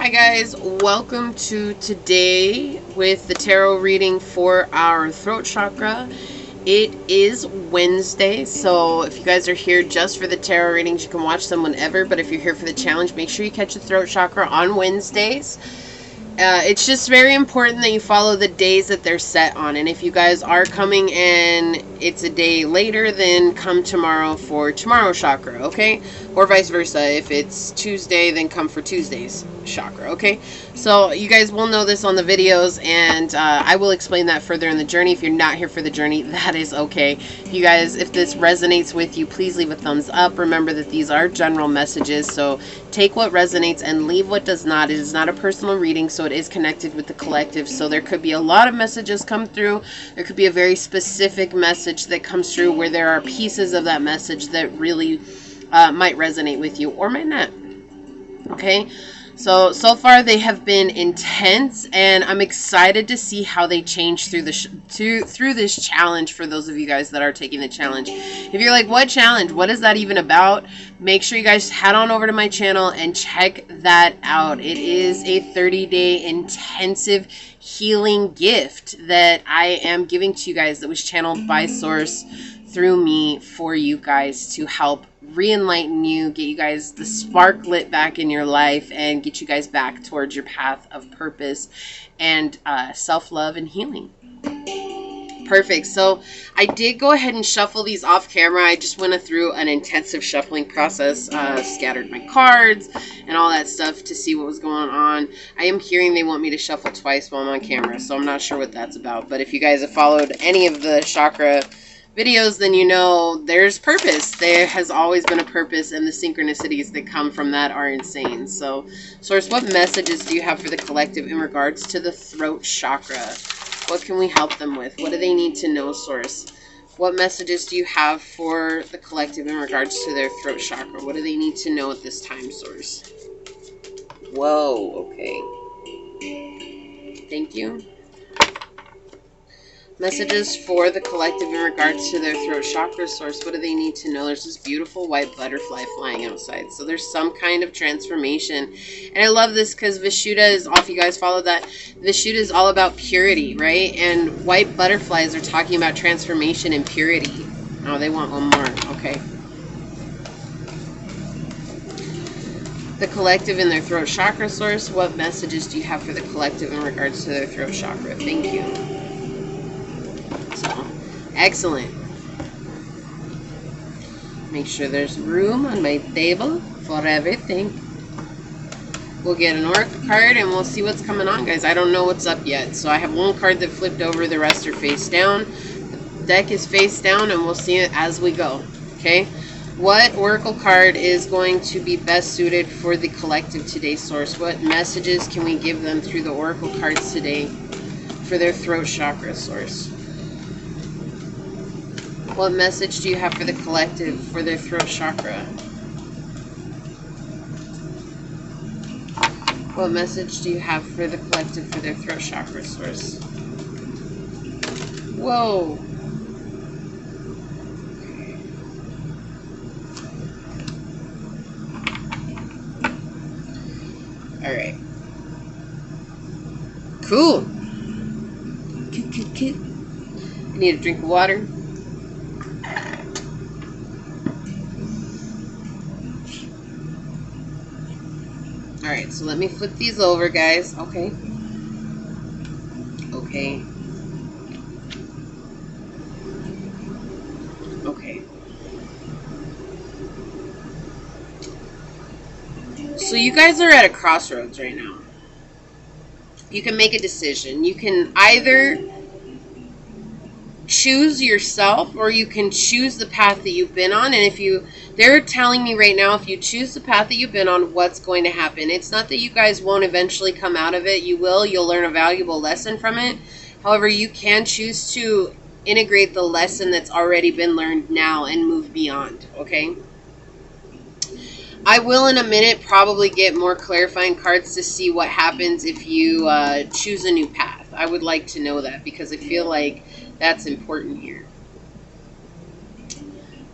Hi guys, welcome to today with the tarot reading for our throat chakra. It is Wednesday, so if you guys are here just for the tarot readings, you can watch them whenever, but if you're here for the challenge, make sure you catch the throat chakra on Wednesdays. It's just very important that you follow the days that they're set on. And if you guys are coming and it's a day later, then come tomorrow for tomorrow's chakra, okay? Or vice versa. If it's Tuesday, then come for Tuesday's chakra, okay? So you guys will know this on the videos, and I will explain that further in the journey. If you're not here for the journey, that is okay. You guys, if this resonates with you, please leave a thumbs up. Remember that these are general messages, so take what resonates and leave what does not. It is not a personal reading, so it is connected with the collective. So there could be a lot of messages come through. There could be a very specific message that comes through where there are pieces of that message that really might resonate with you or might not. Okay? So far they have been intense, and I'm excited to see how they change through through this challenge for those of you guys that are taking the challenge. If you're like, what challenge? What is that even about? Make sure you guys head on over to my channel and check that out. It is a 30-day intensive healing gift that I am giving to you guys that was channeled by Source through me for you guys to help re-enlighten you, get you guys the spark lit back in your life, and get you guys back towards your path of purpose and self-love and healing. Perfect. So I did go ahead and shuffle these off camera. I just went through an intensive shuffling process, scattered my cards and all that stuff to see what was going on. I am hearing they want me to shuffle twice while I'm on camera, so I'm not sure what that's about. But if you guys have followed any of the chakra videos, then you know there's purpose. There has always been a purpose, and the synchronicities that come from that are insane. So, Source, what messages do you have for the collective in regards to the throat chakra? What can we help them with? What do they need to know, Source? What messages do you have for the collective in regards to their throat chakra? What do they need to know at this time, Source? Whoa, okay. Thank you. Messages for the collective in regards to their throat chakra, Source. What do they need to know? There's this beautiful white butterfly flying outside. So there's some kind of transformation. And I love this because Vishuddha is, if you guys follow that, Vishuddha is all about purity, right? And white butterflies are talking about transformation and purity. Oh, they want one more. Okay. The collective in their throat chakra, Source. What messages do you have for the collective in regards to their throat chakra? Thank you. So, excellent. Make sure there's room on my table for everything. We'll get an oracle card and we'll see what's coming on, guys. I don't know what's up yet. So I have one card that flipped over, the rest are face down. The deck is face down, and we'll see it as we go. Okay? What oracle card is going to be best suited for the collective today, Source? What messages can we give them through the oracle cards today for their throat chakra, Source? What message do you have for the collective for their throat chakra? What message do you have for the collective for their throat chakra, Source? Whoa. Alright. Cool. I need a drink of water. Alright, so let me flip these over, guys. Okay. Okay. Okay. So you guys are at a crossroads right now. You can make a decision. You can either choose yourself, or you can choose the path that you've been on. And they're telling me right now, if you choose the path that you've been on, what's going to happen? It's not that you guys won't eventually come out of it. You will. You'll learn a valuable lesson from it. However, you can choose to integrate the lesson that's already been learned now and move beyond, okay? I will in a minute probably get more clarifying cards to see what happens if you choose a new path. I would like to know that, because I feel like that's important here.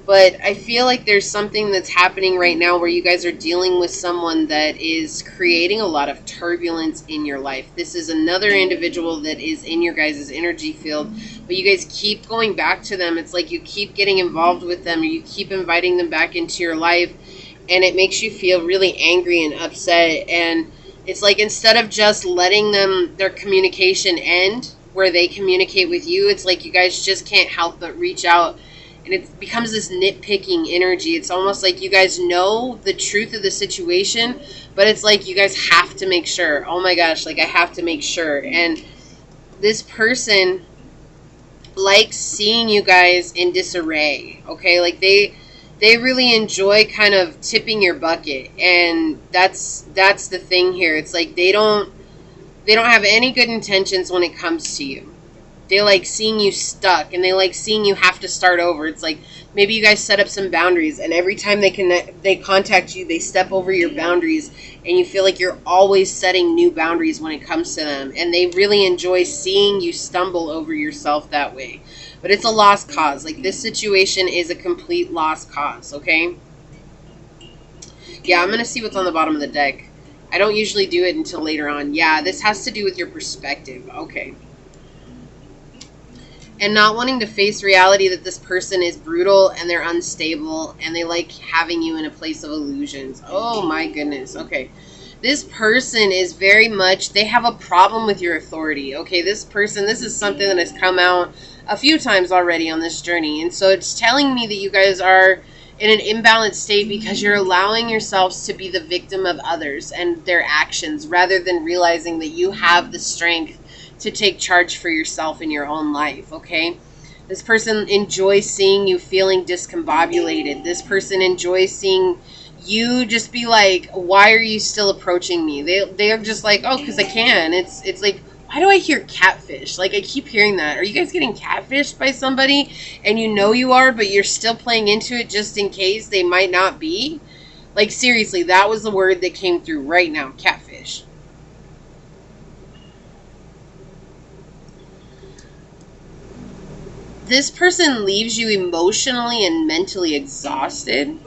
But I feel like there's something that's happening right now where you guys are dealing with someone that is creating a lot of turbulence in your life. This is another individual that is in your guys' energy field, but you guys keep going back to them. It's like you keep getting involved with them, or you keep inviting them back into your life, and it makes you feel really angry and upset. And it's like, instead of just letting their communication end where they communicate with you, it's like you guys just can't help but reach out. And it becomes this nitpicking energy. It's almost like you guys know the truth of the situation, but it's like you guys have to make sure. Oh my gosh, like I have to make sure. And this person likes seeing you guys in disarray, okay? Like they really enjoy kind of tipping your bucket. And that's the thing here. It's like they don't have any good intentions when it comes to you. They like seeing you stuck, and they like seeing you have to start over. It's like maybe you guys set up some boundaries, and every time they contact you, they step over your boundaries, and you feel like you're always setting new boundaries when it comes to them. And they really enjoy seeing you stumble over yourself that way. But it's a lost cause. Like, this situation is a complete lost cause, okay? Yeah, I'm going to see what's on the bottom of the deck. I don't usually do it until later on. Yeah, this has to do with your perspective. Okay. And not wanting to face reality that this person is brutal and they're unstable and they like having you in a place of illusions. Oh my goodness. Okay. This person is very much, they have a problem with your authority. Okay, this person, this is something that has come out a few times already on this journey. And so it's telling me that you guys are in an imbalanced state because you're allowing yourselves to be the victim of others and their actions, rather than realizing that you have the strength to take charge for yourself in your own life, okay? This person enjoys seeing you feeling discombobulated. This person enjoys seeing you just be like, why are you still approaching me? They're just like, oh, because I can. It's like, why do I hear catfish? Like, I keep hearing that. Are you guys getting catfished by somebody? And you know you are, but you're still playing into it just in case they might not be? Like, seriously, that was the word that came through right now, catfish. This person leaves you emotionally and mentally exhausted.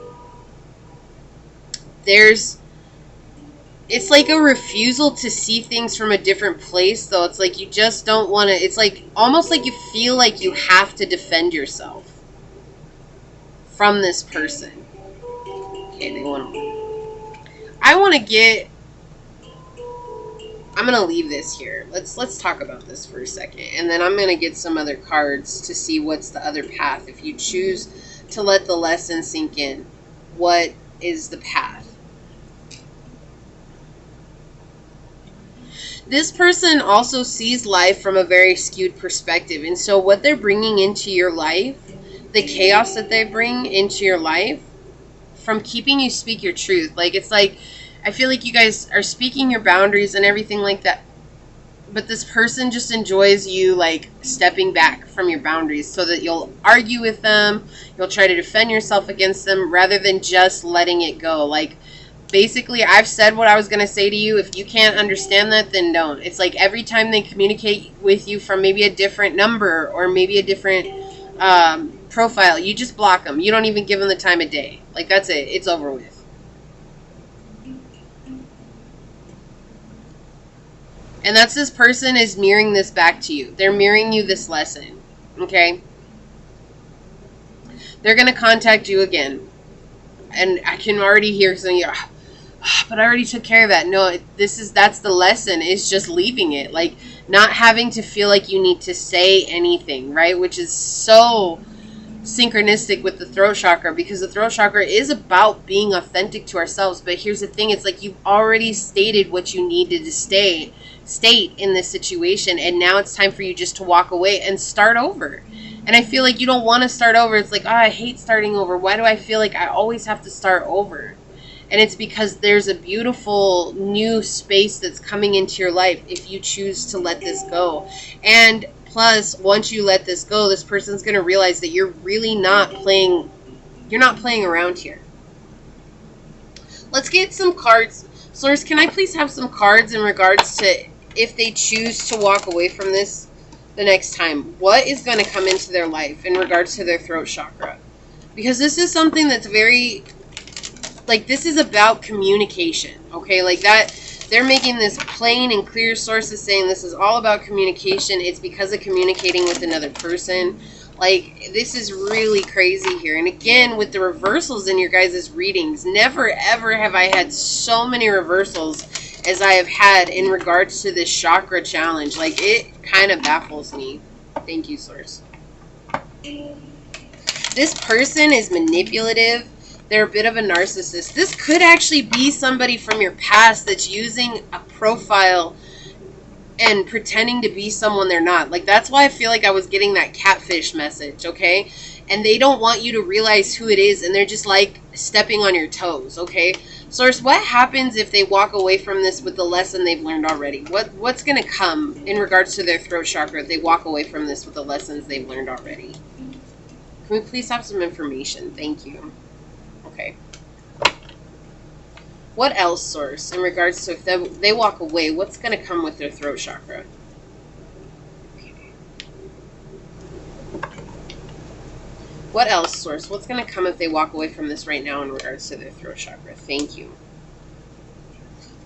It's like a refusal to see things from a different place, though. It's like you just don't want to, it's like almost like you feel like you have to defend yourself from this person. Okay, I'm going to leave this here. Let's talk about this for a second. And then I'm going to get some other cards to see what's the other path. If you choose to let the lesson sink in, what is the path? This person also sees life from a very skewed perspective. And so what they're bringing into your life, the chaos that they bring into your life, from keeping you speak your truth. Like, it's like, I feel like you guys are speaking your boundaries and everything like that, but this person just enjoys you like stepping back from your boundaries so that you'll argue with them, you'll try to defend yourself against them rather than just letting it go. Like, basically, I've said what I was going to say to you. If you can't understand that, then don't. It's like every time they communicate with you from maybe a different number or maybe a different profile, you just block them. You don't even give them the time of day. Like, that's it. It's over with. And that's, this person is mirroring this back to you. They're mirroring you this lesson. Okay? They're going to contact you again. And I can already hear something, but I already took care of that. No, that's the lesson, is just leaving it. Like, not having to feel like you need to say anything, right? Which is so synchronistic with the throat chakra, because the throat chakra is about being authentic to ourselves. But here's the thing, it's like you've already stated what you needed to state in this situation, and now it's time for you just to walk away and start over. And I feel like you don't want to start over. It's like, I hate starting over. Why do I feel like I always have to start over? And it's because there's a beautiful new space that's coming into your life if you choose to let this go. And plus, once you let this go, this person's going to realize that you're really not playing around here. Let's get some cards. Source, can I please have some cards in regards to if they choose to walk away from this the next time? What is going to come into their life in regards to their throat chakra? Because this is something that's very, like, this is about communication, okay? Like, that, they're making this plain and clear. Source is saying this is all about communication. It's because of communicating with another person. Like, this is really crazy here. And again, with the reversals in your guys' readings, never ever have I had so many reversals as I have had in regards to this chakra challenge. Like, it kind of baffles me. Thank you, Source. This person is manipulative. They're a bit of a narcissist. This could actually be somebody from your past that's using a profile and pretending to be someone they're not. Like, that's why I feel like I was getting that catfish message, okay? And they don't want you to realize who it is, and they're just, like, stepping on your toes, okay? Source, what happens if they walk away from this with the lesson they've learned already? What's going to come in regards to their throat chakra if they walk away from this with the lessons they've learned already? Can we please have some information? Thank you. Okay. What else, Source, in regards to if they walk away, what's going to come with their throat chakra? Okay. What else, Source? What's going to come if they walk away from this right now in regards to their throat chakra? Thank you.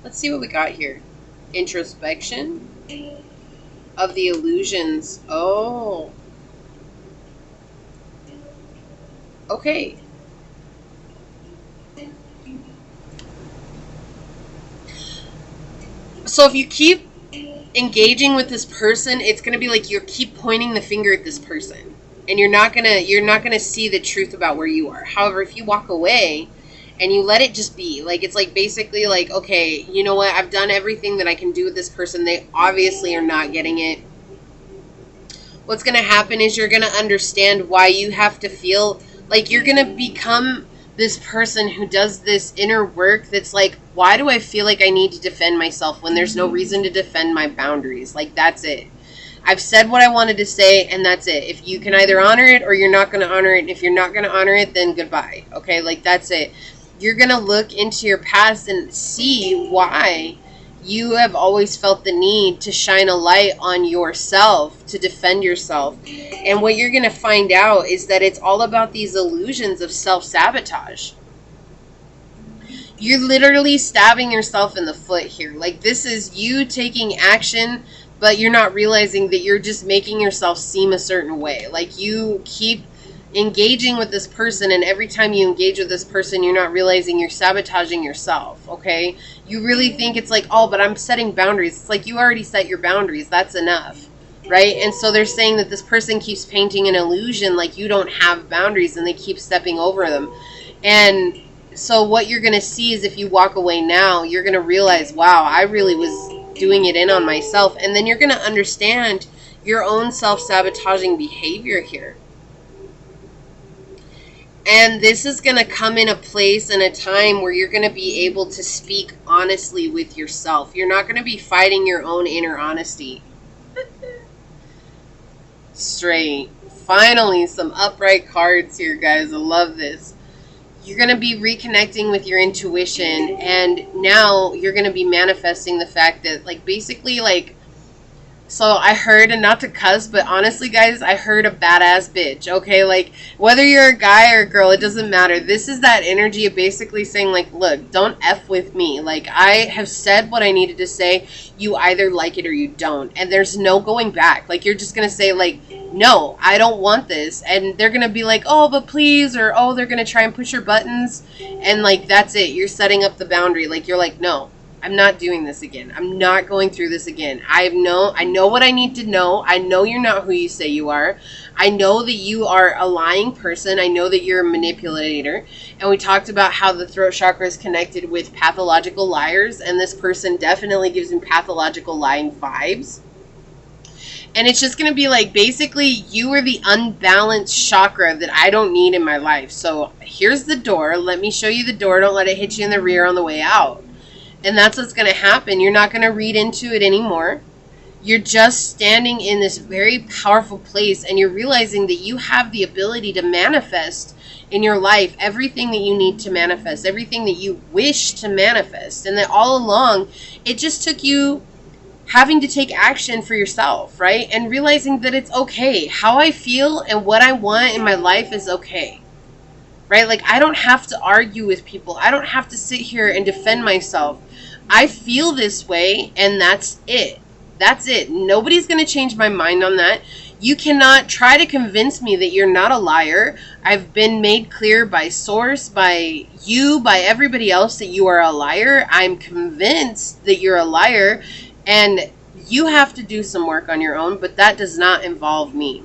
Let's see what we got here. Introspection of the illusions. Oh. Okay. So if you keep engaging with this person, it's going to be like you keep pointing the finger at this person, and you're not going to see the truth about where you are. However, if you walk away and you let it just be, like, it's like basically like, okay, you know what? I've done everything that I can do with this person. They obviously are not getting it. What's going to happen is you're going to understand why you have to feel like you're going to become this person who does this inner work that's like, why do I feel like I need to defend myself when there's no reason to defend my boundaries? Like, that's it. I've said what I wanted to say, and that's it. If you can either honor it or you're not going to honor it. And if you're not going to honor it, then goodbye. Okay, like, that's it. You're going to look into your past and see why you have always felt the need to shine a light on yourself, to defend yourself. And what you're going to find out is that it's all about these illusions of self-sabotage. You're literally stabbing yourself in the foot here. Like, this is you taking action, but you're not realizing that you're just making yourself seem a certain way. Like, you keep engaging with this person, and every time you engage with this person, you're not realizing you're sabotaging yourself, okay? You really think it's like, oh, but I'm setting boundaries. It's like, you already set your boundaries. That's enough, right? And so they're saying that this person keeps painting an illusion like you don't have boundaries, and they keep stepping over them. And so what you're going to see is if you walk away now, you're going to realize, wow, I really was doing it in on myself. And then you're going to understand your own self-sabotaging behavior here. And this is going to come in a place and a time where you're going to be able to speak honestly with yourself. You're not going to be fighting your own inner honesty. Straight. Finally, some upright cards here, guys. I love this. You're going to be reconnecting with your intuition, and now you're going to be manifesting the fact that, like, basically, like, so I heard, and not to cuss, but honestly, guys, I heard a badass bitch, okay? Like, whether you're a guy or a girl, it doesn't matter. This is that energy of basically saying, like, look, don't F with me. Like, I have said what I needed to say. You either like it or you don't. And there's no going back. Like, you're just going to say, like, no, I don't want this. And they're going to be like, oh, but please, or, oh, they're going to try and push your buttons. And, like, that's it. You're setting up the boundary. Like, you're like, no. I'm not doing this again. I'm not going through this again. I know what I need to know. I know you're not who you say you are. I know that you are a lying person. I know that you're a manipulator. And we talked about how the throat chakra is connected with pathological liars. And this person definitely gives me pathological lying vibes. And it's just going to be like, basically, you are the unbalanced chakra that I don't need in my life. So here's the door. Let me show you the door. Don't let it hit you in the rear on the way out. And that's what's going to happen. You're not going to read into it anymore. You're just standing in this very powerful place, and you're realizing that you have the ability to manifest in your life everything that you need to manifest, everything that you wish to manifest. And that all along, it just took you having to take action for yourself, right? And realizing that it's okay. How I feel and what I want in my life is okay. right? Like, I don't have to argue with people. I don't have to sit here and defend myself. I feel this way, and that's it. That's it. Nobody's going to change my mind on that. You cannot try to convince me that you're not a liar. I've been made clear by source, by you, by everybody else that you are a liar. I'm convinced that you're a liar, and you have to do some work on your own, but that does not involve me.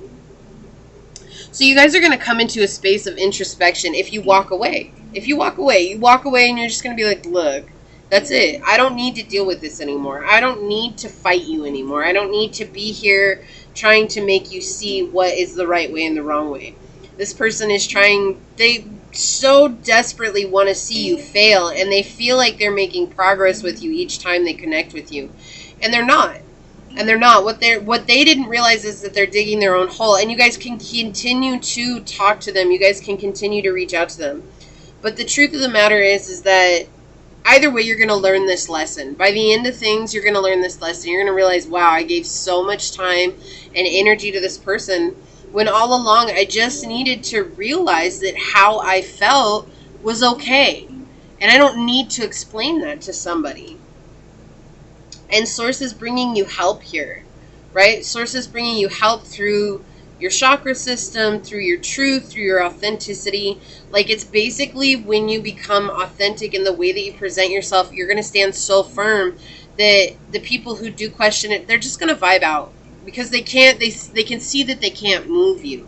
So you guys are going to come into a space of introspection if you walk away. If you walk away and you're just going to be like, look, that's it. I don't need to deal with this anymore. I don't need to fight you anymore. I don't need to be here trying to make you see what is the right way and the wrong way. This person is trying, they so desperately want to see you fail, and they feel like they're making progress with you each time they connect with you. And they're not. And they're not. What they didn't realize is that they're digging their own hole. And you guys can continue to talk to them. You guys can continue to reach out to them. But the truth of the matter is that either way, you're going to learn this lesson. By the end of things, you're going to learn this lesson. You're going to realize, wow, I gave so much time and energy to this person when all along I just needed to realize that how I felt was okay. And I don't need to explain that to somebody. And Source is bringing you help here, right? Source is bringing you help through your chakra system, through your truth, through your authenticity. Like, it's basically when you become authentic in the way that you present yourself, you're going to stand so firm that the people who do question it, they're just going to vibe out because they can see that they can't move you.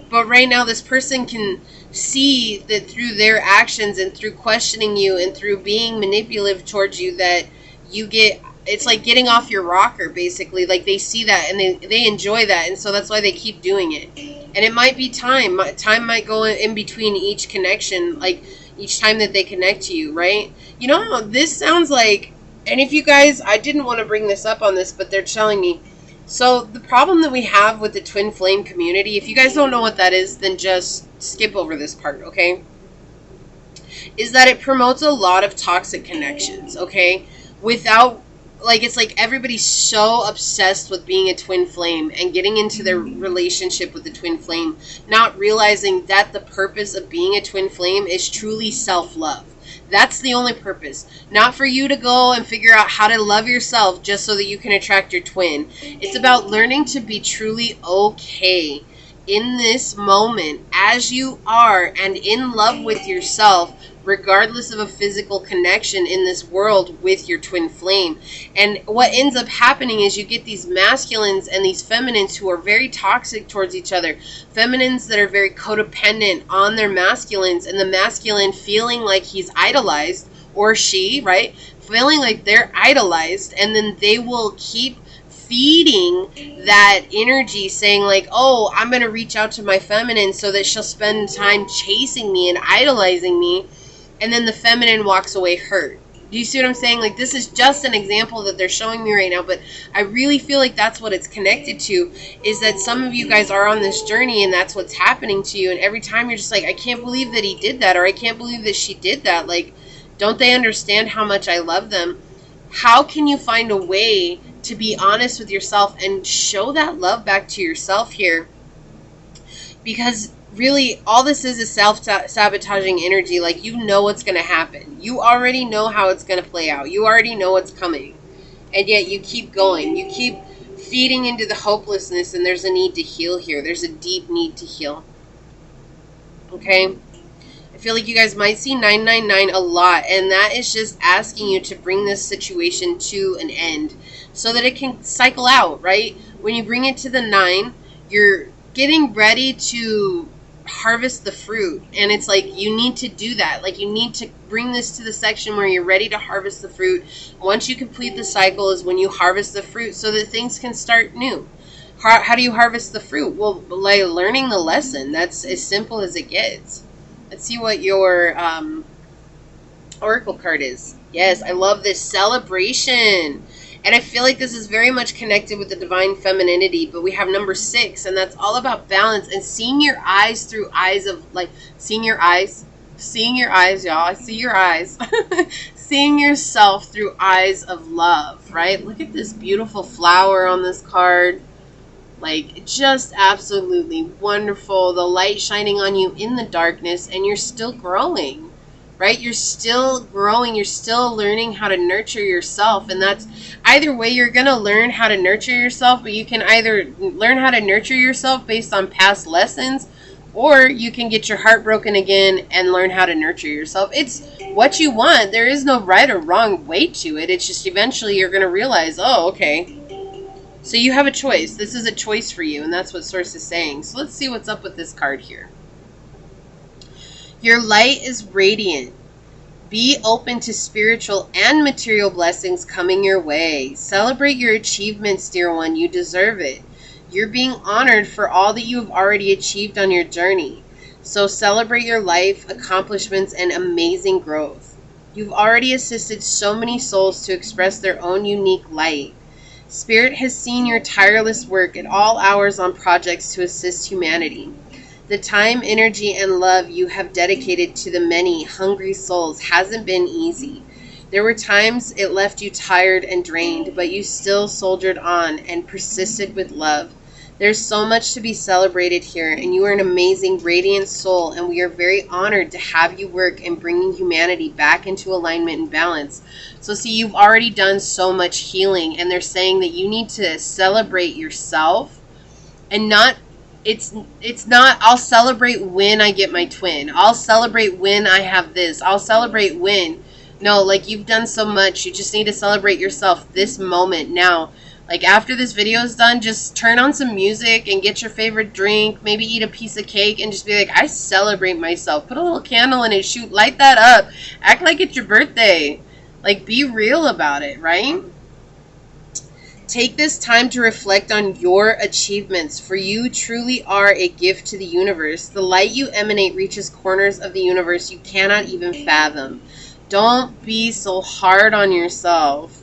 But right now, this person can see that through their actions and through questioning you and through being manipulative towards you, that you get, it's like getting off your rocker, basically. Like, they see that and they enjoy that, and so that's why they keep doing it. And it might be time might go in between each connection, like each time that they connect to you, right? You know, this sounds like, and if you guys, I didn't want to bring this up on this, but they're telling me, so the problem that we have with the twin flame community, if you guys don't know what that is, then just skip over this part, okay? Is that it promotes a lot of toxic connections, okay? Without, like, it's like everybody's so obsessed with being a twin flame and getting into their relationship with the twin flame, not realizing that the purpose of being a twin flame is truly self-love. That's the only purpose. Not for you to go and figure out how to love yourself just so that you can attract your twin. It's about learning to be truly okay in this moment as you are and in love with yourself, regardless of a physical connection in this world with your twin flame. And what ends up happening is you get these masculines and these feminines who are very toxic towards each other. Feminines that are very codependent on their masculines, and the masculine feeling like he's idolized, or she, right? Feeling like they're idolized, and then they will keep feeding that energy, saying like, oh, I'm going to reach out to my feminine so that she'll spend time chasing me and idolizing me. And then the feminine walks away hurt. Do you see what I'm saying? Like, this is just an example that they're showing me right now, but I really feel like that's what it's connected to, is that some of you guys are on this journey and that's what's happening to you. And every time you're just like, I can't believe that he did that, or I can't believe that she did that. Like, don't they understand how much I love them? How can you find a way to be honest with yourself and show that love back to yourself here? Because really, all this is self-sabotaging energy. Like, you know what's going to happen. You already know how it's going to play out. You already know what's coming. And yet you keep going. You keep feeding into the hopelessness, and there's a need to heal here. There's a deep need to heal. Okay? I feel like you guys might see 999 a lot, and that is just asking you to bring this situation to an end so that it can cycle out, right? When you bring it to the 9, you're getting ready to harvest the fruit, and it's like you need to do that. Like, you need to bring this to the section where you're ready to harvest the fruit. Once you complete the cycle is when you harvest the fruit so that things can start new. How do you harvest the fruit? Well, by learning the lesson. That's as simple as it gets. Let's see what your oracle card is. Yes, I love this. Celebration. And I feel like this is very much connected with the divine femininity, but we have number 6, and that's all about balance and seeing your eyes through eyes of, like, seeing your eyes, y'all. I see your eyes. Seeing yourself through eyes of love, right? Look at this beautiful flower on this card. Like, just absolutely wonderful. The light shining on you in the darkness, and you're still growing, right? You're still growing. You're still learning how to nurture yourself. And that's either way, you're going to learn how to nurture yourself, but you can either learn how to nurture yourself based on past lessons, or you can get your heart broken again and learn how to nurture yourself. It's what you want. There is no right or wrong way to it. It's just eventually you're going to realize, oh, okay. So you have a choice. This is a choice for you, and that's what Source is saying. So let's see what's up with this card here. Your light is radiant. Be open to spiritual and material blessings coming your way. Celebrate your achievements, dear one. You deserve it. You're being honored for all that you have already achieved on your journey. So celebrate your life, accomplishments, and amazing growth. You've already assisted so many souls to express their own unique light. Spirit has seen your tireless work at all hours on projects to assist humanity. The time, energy, and love you have dedicated to the many hungry souls hasn't been easy. There were times it left you tired and drained, but you still soldiered on and persisted with love. There's so much to be celebrated here, and you are an amazing, radiant soul, and we are very honored to have you work in bringing humanity back into alignment and balance. So see, you've already done so much healing, and they're saying that you need to celebrate yourself, and not, it's not, I'll celebrate when I get my twin. I'll celebrate when I have this. I'll celebrate when. No, like, you've done so much. You just need to celebrate yourself this moment now. Like, after this video is done, just turn on some music and get your favorite drink. Maybe eat a piece of cake and just be like, I celebrate myself. Put a little candle in it. Shoot, light that up. Act like it's your birthday. Like, be real about it, right? Take this time to reflect on your achievements, for you truly are a gift to the universe. The light you emanate reaches corners of the universe you cannot even fathom. Don't be so hard on yourself.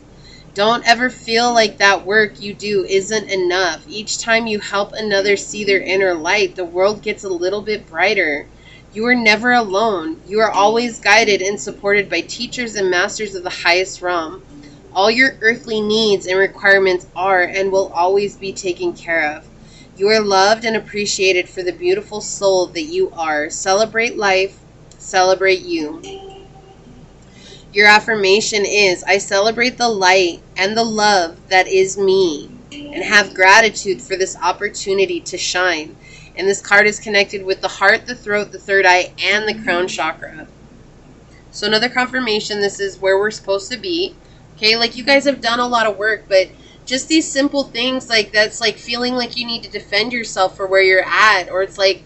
Don't ever feel like that work you do isn't enough. Each time you help another see their inner light, the world gets a little bit brighter. You are never alone. You are always guided and supported by teachers and masters of the highest realm. All your earthly needs and requirements are and will always be taken care of. You are loved and appreciated for the beautiful soul that you are. Celebrate life. Celebrate you. Your affirmation is, I celebrate the light and the love that is me and have gratitude for this opportunity to shine. And this card is connected with the heart, the throat, the third eye, and the crown chakra. So another confirmation, this is where we're supposed to be. Okay, like, you guys have done a lot of work, but just these simple things, like, that's like feeling like you need to defend yourself for where you're at, or it's like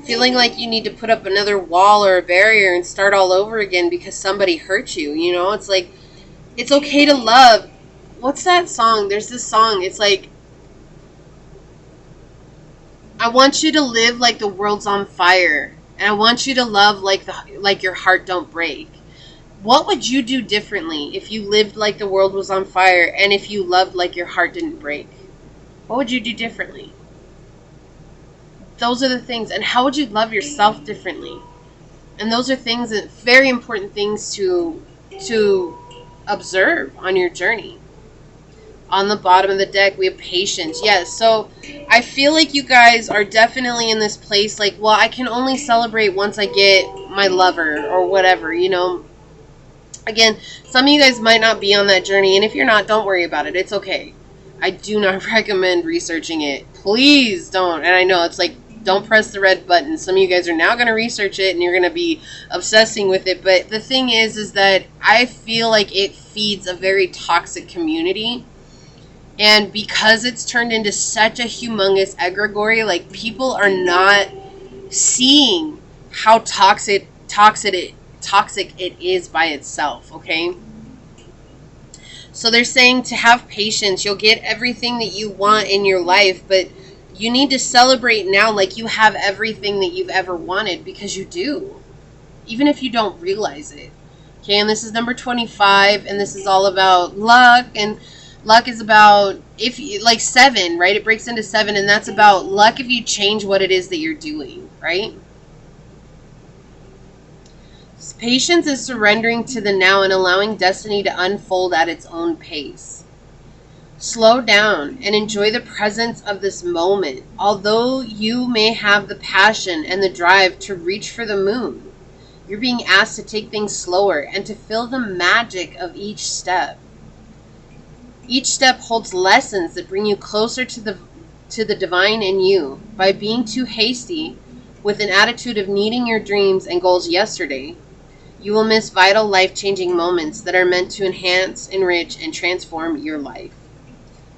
feeling like you need to put up another wall or a barrier and start all over again because somebody hurt you, you know? It's like, it's okay to love. What's that song? There's this song. It's like, I want you to live like the world's on fire, and I want you to love like your heart don't break. What would you do differently if you lived like the world was on fire and if you loved like your heart didn't break? What would you do differently? Those are the things. And how would you love yourself differently? And those are things, that very important things to observe on your journey. On the bottom of the deck, we have patience. Yes, so I feel like you guys are definitely in this place like, well, I can only celebrate once I get my lover or whatever, you know. Again, some of you guys might not be on that journey, and if you're not, don't worry about it. It's okay. I do not recommend researching it. Please don't. And I know it's like, don't press the red button. Some of you guys are now going to research it and you're going to be obsessing with it. But the thing is that I feel like it feeds a very toxic community. And because it's turned into such a humongous egregore, like, people are not seeing how toxic it is by itself, okay? So they're saying to have patience. You'll get everything that you want in your life, but you need to celebrate now like you have everything that you've ever wanted, because you do, even if you don't realize it. Okay, and this is number 25, and this is all about luck, and luck is about, if you, like 7, right? It breaks into 7, and that's about luck if you change what it is that you're doing, right? Patience is surrendering to the now and allowing destiny to unfold at its own pace. Slow down and enjoy the presence of this moment. Although you may have the passion and the drive to reach for the moon, you're being asked to take things slower and to feel the magic of each step. Each step holds lessons that bring you closer to the divine in you. By being too hasty with an attitude of needing your dreams and goals yesterday, you will miss vital life-changing moments that are meant to enhance, enrich, and transform your life.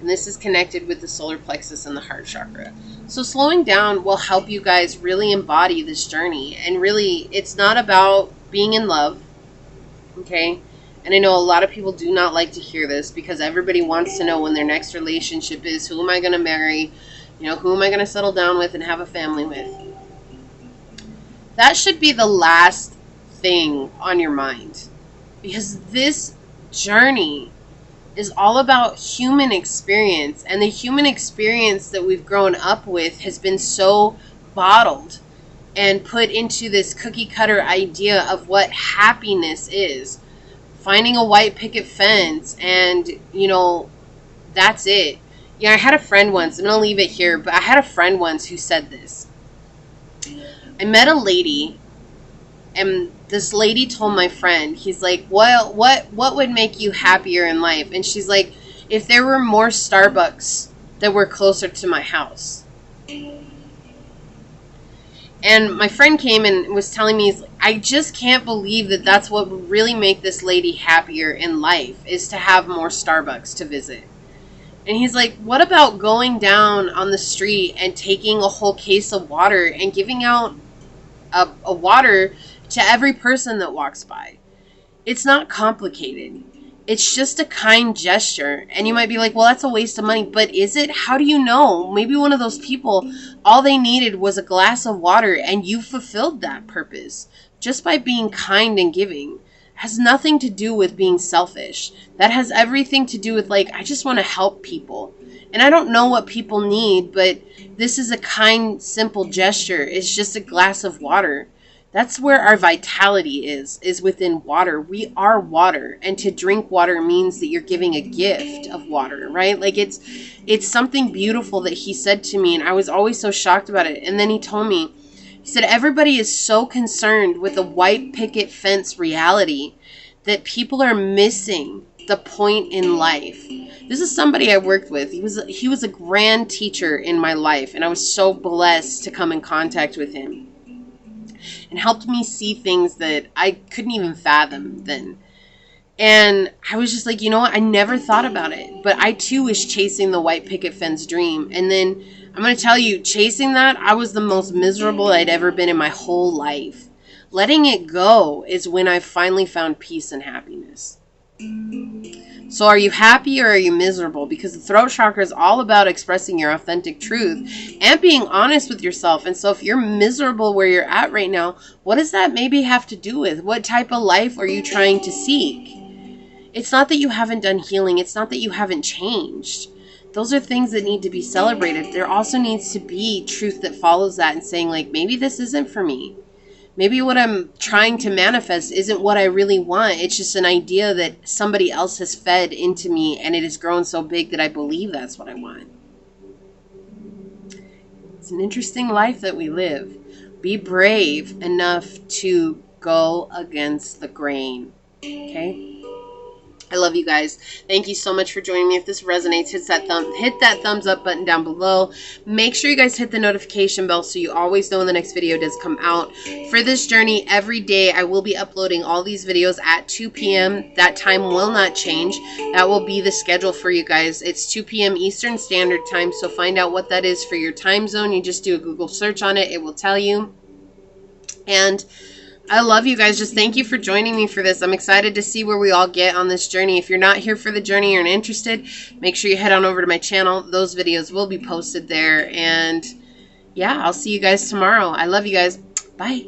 And this is connected with the solar plexus and the heart chakra. So slowing down will help you guys really embody this journey. And really, it's not about being in love, okay? And I know a lot of people do not like to hear this because everybody wants to know when their next relationship is, who am I going to marry? You know, who am I going to settle down with and have a family with? That should be the last thing on your mind. Because this journey is all about human experience, and the human experience that we've grown up with has been so bottled and put into this cookie cutter idea of what happiness is. Finding a white picket fence and, you know, that's it. Yeah, I had a friend once, I'm gonna leave it here, but I had a friend once who said this. I met a lady, and this lady told my friend, he's like, well, what would make you happier in life? And she's like, if there were more Starbucks that were closer to my house. And my friend came and was telling me, I just can't believe that that's what would really make this lady happier in life, is to have more Starbucks to visit. And he's like, what about going down on the street and taking a whole case of water and giving out a water to every person that walks by? It's not complicated. It's just a kind gesture. And you might be like, well, that's a waste of money. But is it? How do you know? Maybe one of those people, all they needed was a glass of water, and you fulfilled that purpose just by being kind and giving. It has nothing to do with being selfish. That has everything to do with, like, I just want to help people. And I don't know what people need, but this is a kind, simple gesture. It's just a glass of water. That's where our vitality is within water. We are water, and to drink water means that you're giving a gift of water, right? Like it's something beautiful that he said to me, and I was always so shocked about it. And then he told me, he said, everybody is so concerned with the white picket fence reality that people are missing the point in life. This is somebody I worked with. He was a grand teacher in my life, and I was so blessed to come in contact with him. And helped me see things that I couldn't even fathom then. And I was just like, you know what? I never thought about it. But I too was chasing the white picket fence dream. And then I'm going to tell you, chasing that, I was the most miserable I'd ever been in my whole life. Letting it go is when I finally found peace and happiness. So are you happy or are you miserable? Because the throat chakra is all about expressing your authentic truth and being honest with yourself. And so if you're miserable where you're at right now, what does that maybe have to do with? What type of life are you trying to seek? It's not that you haven't done healing. It's not that you haven't changed. Those are things that need to be celebrated. There also needs to be truth that follows that and saying, like, maybe this isn't for me. Maybe what I'm trying to manifest isn't what I really want. It's just an idea that somebody else has fed into me, and it has grown so big that I believe that's what I want. It's an interesting life that we live. Be brave enough to go against the grain. Okay? I love you guys. Thank you so much for joining me. If this resonates, hit that thumbs up button down below. Make sure you guys hit the notification bell so you always know when the next video does come out. For this journey, every day I will be uploading all these videos at 2 p.m. That time will not change. That will be the schedule for you guys. It's 2 p.m. Eastern Standard Time, so find out what that is for your time zone. You just do a Google search on it. It will tell you. And I love you guys. Just thank you for joining me for this. I'm excited to see where we all get on this journey. If you're not here for the journey or interested, make sure you head on over to my channel. Those videos will be posted there. And yeah, I'll see you guys tomorrow. I love you guys. Bye.